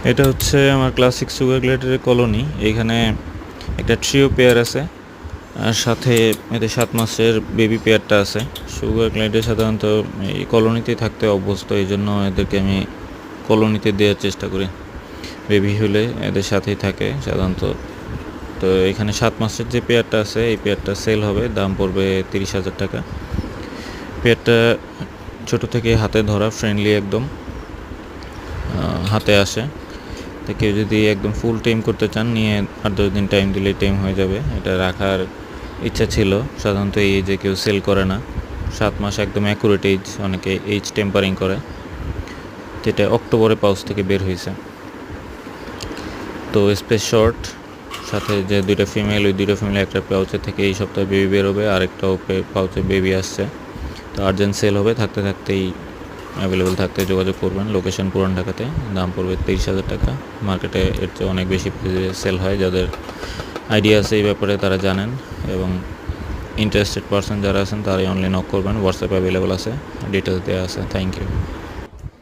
এটা হচ্ছে আমার ক্লাসিক সুগার গ্লেডের কলোনি। এইখানে একটা ট্রিও পেয়ার আছে, আর সাথে এদের 7 মাসের বেবি পেয়ারটা আছে। সুগার গ্লেডে সাধারণত এই কলোনিতেই থাকতে অভ্যস্ত, এই জন্য এদেরকে আমি কলোনিতে দেওয়ার চেষ্টা করি। বেবি হলে এদের সাথেই থাকে সাধারণত। তো এখানে 7 মাসের যে পেয়ারটা আছে, এই পেয়ারটা সেল হবে, দাম পড়বে 30,000 টাকা। পেয়ারটা ছোট থেকে হাতে ধরা, ফ্রেন্ডলি একদম, হাতে আসে। তো কেউ যদি একদম ফুল টেম করতে চান, নিয়ে 8-10 দিন টাইম দিলেই টেম হয়ে যাবে। এটা রাখার ইচ্ছা ছিল, সাধারণত এই এজে কেউ সেল করে না। 7 মাস একদম অ্যাকুরেট এজ, অনেকে এজ টেম্পারিং করে। যেটা অক্টোবরে পাউচ থেকে বের হয়েছে। তো স্পেস শর্ট, সাথে যে 2টা ফিমেল, ওই 2টা ফিমেল একটা পাউচে থেকে এই সপ্তাহে বেবি বেরোবে, আরেকটাও পাউচে বেবি আসছে। তো আর্জেন্ট সেল হবে, থাকতে থাকতেই অ্যাভেলেবেল থাকতে যোগাযোগ করবেন। লোকেশন পুরান ঢাকাতে, দাম পড়বে 30,000 টাকা। মার্কেটে এর চেয়ে অনেক বেশি সেল হয়। যাদের আইডিয়া আছে এই ব্যাপারে তারা জানেন, এবং ইন্টারেস্টেড পারসন যারা আছেন তারাই অনলাইন নক করবেন। হোয়াটসঅ্যাপ অ্যাভেলেবেল আছে, ডিটেলস দেওয়া আছে। Thank you.